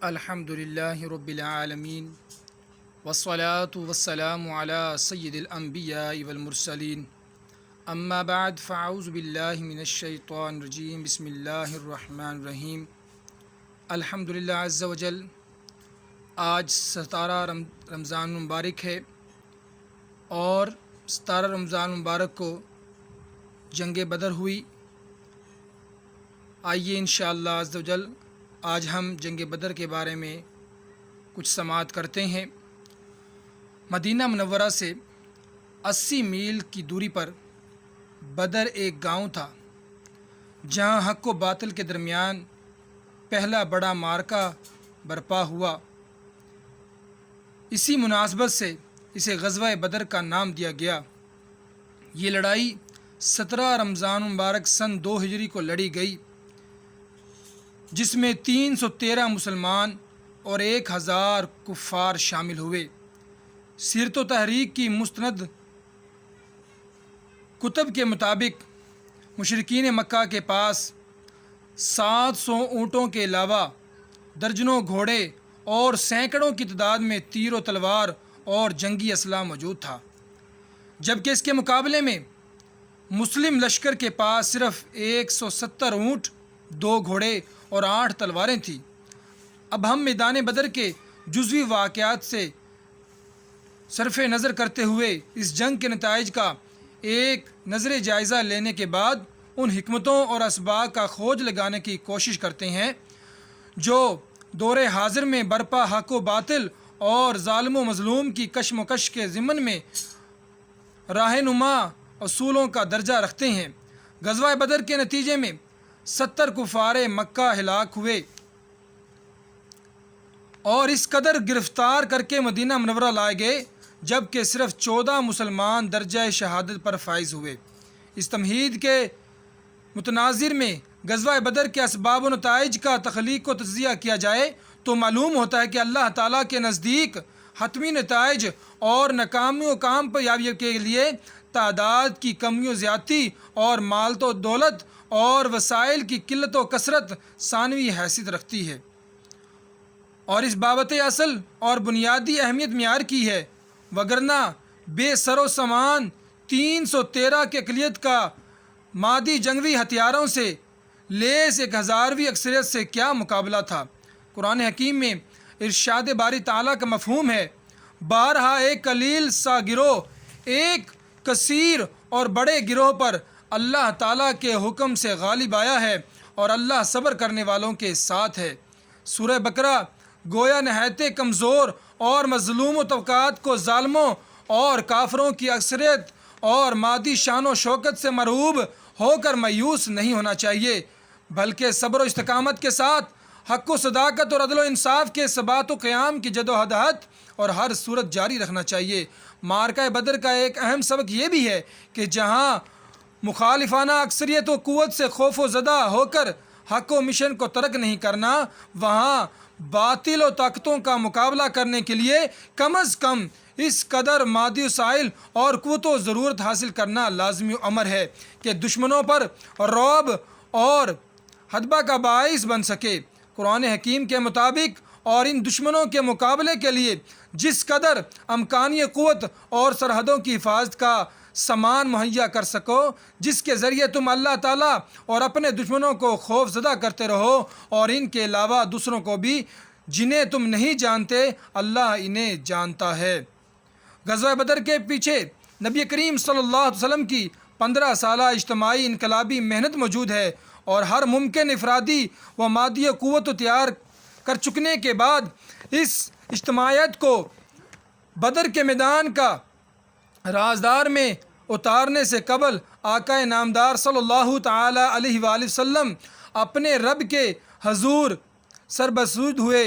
الحمدللہ رب العالمین والصلاة والسلام علی سید الانبیاء والمرسلین اما بعد فاعوذ باللہ من الشیطان الرجیم بسم اللہ الرحمن الرحیم الحمدللہ عز وجل۔ آج 17 رمضان مبارک ہے اور 17 رمضان مبارک کو جنگ بدر ہوئی۔ آئیے انشاءاللہ عز وجل آج ہم جنگ بدر کے بارے میں کچھ سماعت کرتے ہیں۔ مدینہ منورہ سے 80 میل کی دوری پر بدر ایک گاؤں تھا جہاں حق و باطل کے درمیان پہلا بڑا معرکہ برپا ہوا۔ اسی مناسبت سے اسے غزوہ بدر کا نام دیا گیا۔ یہ لڑائی 17 رمضان مبارک سن 2 ہجری کو لڑی گئی، جس میں 313 مسلمان اور 1000 کفار شامل ہوئے۔ سیرت و تحریک کی مستند کتب کے مطابق مشرکین مکہ کے پاس 700 اونٹوں کے علاوہ درجنوں گھوڑے اور سینکڑوں کی تعداد میں تیر و تلوار اور جنگی اسلحہ موجود تھا، جبکہ اس کے مقابلے میں مسلم لشکر کے پاس صرف 170 اونٹ، 2 گھوڑے اور 8 تلواریں تھیں۔ اب ہم میدان بدر کے جزوی واقعات سے صرف نظر کرتے ہوئے اس جنگ کے نتائج کا ایک نظر جائزہ لینے کے بعد ان حکمتوں اور اسباب کا کھوج لگانے کی کوشش کرتے ہیں جو دور حاضر میں برپا حق و باطل اور ظالم و مظلوم کی کشمکش کے ضمن میں راہنما اصولوں کا درجہ رکھتے ہیں۔ غزوہ بدر کے نتیجے میں 70 کفار مکہ ہلاک ہوئے اور اس قدر گرفتار کر کے مدینہ منورہ لائے گئے، جبکہ صرف 14 مسلمان درجہ شہادت پر فائز ہوئے۔ اس تمہید کے متناظر میں غزوہ بدر کے اسباب و نتائج کا تخلیق و تجزیہ کیا جائے تو معلوم ہوتا ہے کہ اللہ تعالیٰ کے نزدیک حتمی نتائج اور ناکامی و کامیابی کے لیے تعداد کی کمی و زیادتی اور مال و دولت اور وسائل کی قلت و کثرت ثانوی حیثیت رکھتی ہے، اور اس بابت اصل اور بنیادی اہمیت معیار کی ہے، وگرنہ بے سر و سامان 313 کی اقلیت کا مادی جنگی ہتھیاروں سے لیس 1000ویں اکثریت سے کیا مقابلہ تھا۔ قرآن حکیم میں ارشاد باری تعالیٰ کا مفہوم ہے، بارہا ایک قلیل سا گروہ ایک کثیر اور بڑے گروہ پر اللہ تعالیٰ کے حکم سے غالب آیا ہے اور اللہ صبر کرنے والوں کے ساتھ ہے۔ سورہ بقرہ گویا نہایت کمزور اور مظلوم و طبقات کو ظالموں اور کافروں کی اکثریت اور مادی شان و شوکت سے مرعوب ہو کر مایوس نہیں ہونا چاہیے، بلکہ صبر و استقامت کے ساتھ حق و صداقت اور عدل و انصاف کے ثبات و قیام کی جدوجہد اور ہر صورت جاری رکھنا چاہیے۔ معرکہ بدر کا ایک اہم سبق یہ بھی ہے کہ جہاں مخالفانہ اکثریت و قوت سے خوف و زدہ ہو کر حق و مشن کو ترک نہیں کرنا، وہاں باطل و طاقتوں کا مقابلہ کرنے کے لیے کم از کم اس قدر مادی وسائل اور قوت و ضرورت حاصل کرنا لازمی امر ہے کہ دشمنوں پر رعب اور ہدبہ کا باعث بن سکے۔ قرآن حکیم کے مطابق اور ان دشمنوں کے مقابلے کے لیے جس قدر امکانی قوت اور سرحدوں کی حفاظت کا سامان مہیا کر سکو، جس کے ذریعے تم اللہ تعالیٰ اور اپنے دشمنوں کو خوف زدہ کرتے رہو، اور ان کے علاوہ دوسروں کو بھی جنہیں تم نہیں جانتے اللہ انہیں جانتا ہے۔ غزوہ بدر کے پیچھے نبی کریم صلی اللہ علیہ وسلم کی 15 سالہ اجتماعی انقلابی محنت موجود ہے، اور ہر ممکن افرادی و مادی قوت تیار کر چکنے کے بعد اس اجتماعیت کو بدر کے میدان کا رازدار میں اتارنے سے قبل آقا نامدار صلی اللہ تعالی علیہ وآلہ وسلم اپنے رب کے حضور سربسجود ہوئے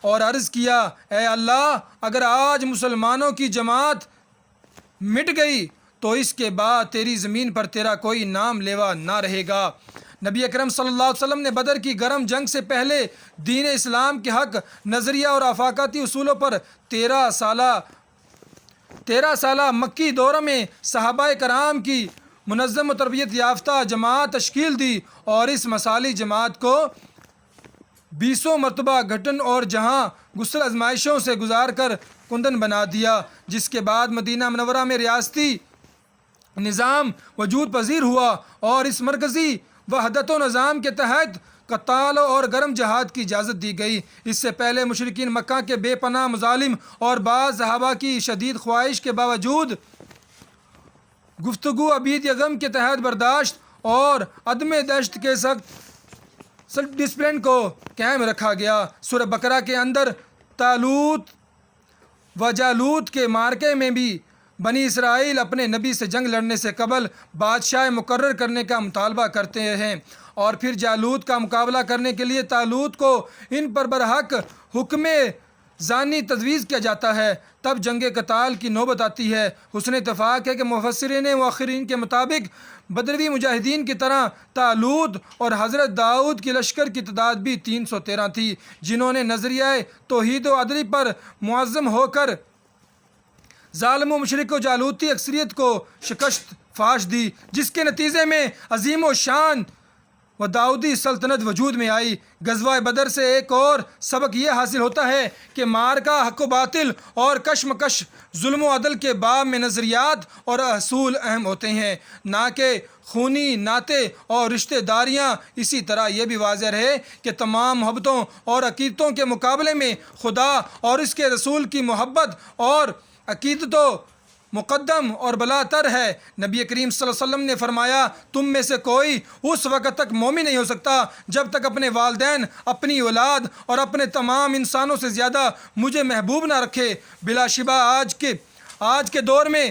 اور عرض کیا، اے اللہ، اگر آج مسلمانوں کی جماعت مٹ گئی تو اس کے بعد تیری زمین پر تیرا کوئی نام لیوا نہ رہے گا۔ نبی اکرم صلی اللہ علیہ وسلم نے بدر کی گرم جنگ سے پہلے دین اسلام کے حق نظریہ اور آفاقاتی اصولوں پر 13 سالہ مکی دورہ میں صحابہ کرام کی منظم و تربیت یافتہ جماعت تشکیل دی، اور اس مثالی جماعت کو 20 مرتبہ گھٹن اور جہاں غسل آزمائشوں سے گزار کر کندن بنا دیا، جس کے بعد مدینہ منورہ میں ریاستی نظام وجود پذیر ہوا اور اس مرکزی وحدت و نظام کے تحت قتال اور گرم جہاد کی اجازت دی گئی۔ اس سے پہلے مشرکین مکہ کے بے پناہ مظالم اور بعض صحابہ کی شدید خواہش کے باوجود گفتگو عبید یغم کے تحت برداشت اور عدم دہشت کے سخت ڈسپلن کو قائم رکھا گیا۔ سورہ بقرہ کے اندر طالوت و جالوت کے معرکے میں بھی بنی اسرائیل اپنے نبی سے جنگ لڑنے سے قبل بادشاہ مقرر کرنے کا مطالبہ کرتے ہیں، اور پھر جالوت کا مقابلہ کرنے کے لیے طالوت کو ان پر برحق حکم ثانی تجویز کیا جاتا ہے۔ تب جنگ قتال کی نوبت آتی ہے۔ حسن اتفاق ہے کہ مفسرین مؤخرین کے مطابق بدروی مجاہدین کی طرح طالوت اور حضرت داؤد کی لشکر کی تعداد بھی 313 تھی، جنہوں نے نظریہ توحید و عدل پر معظم ہو کر ظالم و مشرک و جالوتی اکثریت کو شکست فاش دی، جس کے نتیجے میں عظیم و شان و داؤدی سلطنت وجود میں آئی۔ غزوہ بدر سے ایک اور سبق یہ حاصل ہوتا ہے کہ معرکہ حق و باطل اور کشمکش ظلم و عدل کے باب میں نظریات اور اصول اہم ہوتے ہیں، نہ کہ خونی نعتیں اور رشتہ داریاں۔ اسی طرح یہ بھی واضح ہے کہ تمام محبتوں اور عقیدتوں کے مقابلے میں خدا اور اس کے رسول کی محبت اور عقیدت و مقدم اور بلا تر ہے۔ نبی کریم صلی اللہ علیہ وسلم نے فرمایا، تم میں سے کوئی اس وقت تک مومن نہیں ہو سکتا جب تک اپنے والدین، اپنی اولاد اور اپنے تمام انسانوں سے زیادہ مجھے محبوب نہ رکھے۔ بلا شبہ آج کے دور میں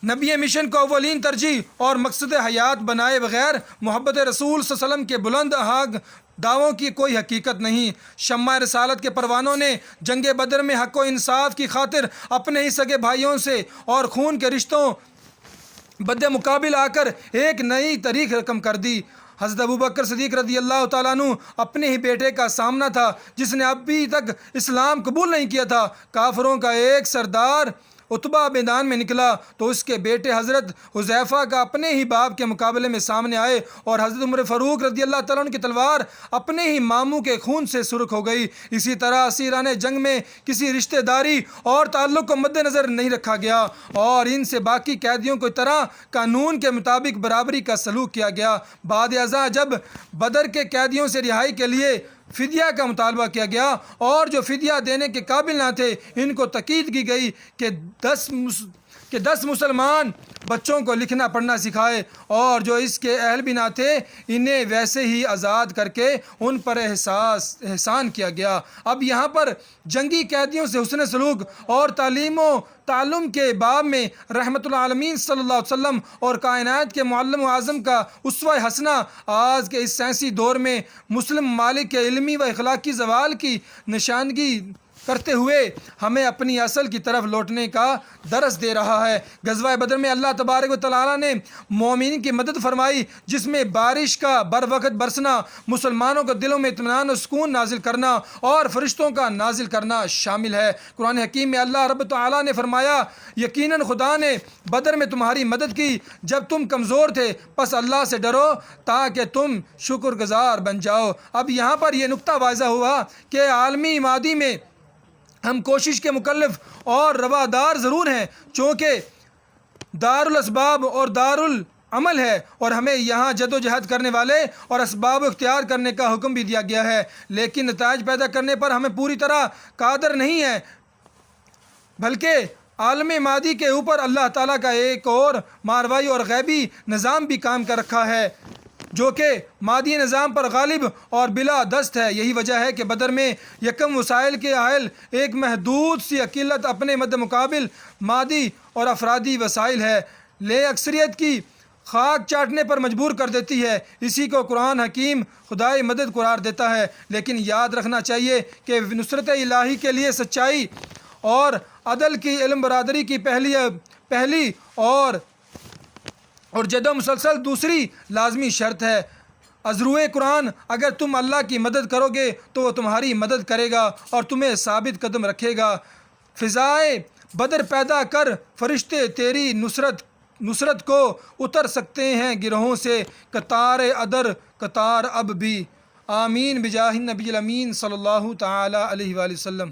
نبی مشن کو اولین ترجیح اور مقصد حیات بنائے بغیر محبت رسول صلی اللہ علیہ وسلم کے بلند آہنگ دعووں کی کوئی حقیقت نہیں۔ شمع رسالت کے پروانوں نے جنگ بدر میں حق و انصاف کی خاطر اپنے ہی سگے بھائیوں سے اور خون کے رشتوں بد مقابل آ کر ایک نئی تاریخ رقم کر دی۔ حضرت ابوبکر صدیق رضی اللہ تعالیٰ عنہ اپنے ہی بیٹے کا سامنا تھا جس نے ابھی تک اسلام قبول نہیں کیا تھا۔ کافروں کا ایک سردار عتبہ میدان میں نکلا تو اس کے بیٹے حضرت حذیفہ کا اپنے ہی باپ کے مقابلے میں سامنے آئے، اور حضرت عمر فاروق رضی اللہ تعالیٰ عنہ کی تلوار اپنے ہی ماموں کے خون سے سرخ ہو گئی۔ اسی طرح اسیران جنگ میں کسی رشتہ داری اور تعلق کو مد نظر نہیں رکھا گیا، اور ان سے باقی قیدیوں کو طرح قانون کے مطابق برابری کا سلوک کیا گیا۔ بعد ازاں جب بدر کے قیدیوں سے رہائی کے لیے فدیہ کا مطالبہ کیا گیا اور جو فدیہ دینے کے قابل نہ تھے ان کو تاکید کی گئی کہ 10 مسلمان بچوں کو لکھنا پڑھنا سکھائے، اور جو اس کے اہل بھی نہ تھے انہیں ویسے ہی آزاد کر کے ان پر احسان کیا گیا۔ اب یہاں پر جنگی قیدیوں سے حسن سلوک اور تعلیم و تعلم کے باب میں رحمت العالمین صلی اللہ علیہ وسلم اور کائنات کے معلم و اعظم کا اسوہ حسنہ آج کے اس سائنسی دور میں مسلم ممالک کے علمی و اخلاقی زوال کی نشاندہی کرتے ہوئے ہمیں اپنی اصل کی طرف لوٹنے کا درس دے رہا ہے۔ غزوہ بدر میں اللہ تبارک و تعالیٰ نے مومنین کی مدد فرمائی، جس میں بارش کا بر وقت برسنا، مسلمانوں کے دلوں میں اطمینان و سکون نازل کرنا اور فرشتوں کا نازل کرنا شامل ہے۔ قرآن حکیم میں اللہ رب تعالیٰ نے فرمایا، یقیناً خدا نے بدر میں تمہاری مدد کی جب تم کمزور تھے، پس اللہ سے ڈرو تاکہ تم شکر گزار بن جاؤ۔ اب یہاں پر یہ نقطہ واضح ہوا کہ عالمی مادی میں ہم کوشش کے مکلف اور روادار ضرور ہیں، چونکہ دار الاسباب اور دار العمل ہے، اور ہمیں یہاں جد و جہد کرنے والے اور اسباب اختیار کرنے کا حکم بھی دیا گیا ہے، لیکن نتائج پیدا کرنے پر ہمیں پوری طرح قادر نہیں ہے، بلکہ عالم مادی کے اوپر اللہ تعالیٰ کا ایک اور ماورایی اور غیبی نظام بھی کام کر رکھا ہے جو کہ مادی نظام پر غالب اور بلا دست ہے۔ یہی وجہ ہے کہ بدر میں یکم وسائل کے حائل ایک محدود سی اقلیت اپنے مد مقابل مادی اور افرادی وسائل ہے لے اکثریت کی خاک چاٹنے پر مجبور کر دیتی ہے۔ اسی کو قرآن حکیم خدائی مدد قرار دیتا ہے، لیکن یاد رکھنا چاہیے کہ نصرت الہی کے لیے سچائی اور عدل کی علم برادری کی پہلی اور جد و مسلسل دوسری لازمی شرط ہے۔ ازروئے قرآن، اگر تم اللہ کی مدد کرو گے تو وہ تمہاری مدد کرے گا اور تمہیں ثابت قدم رکھے گا۔ فضائے بدر پیدا کر، فرشتے تیری نصرت کو اتر سکتے ہیں گروہوں سے، قطار ادر قطار اب بھی آمین بجاہ النبی الامین صلی اللہ تعالی علیہ وآلہ وسلم۔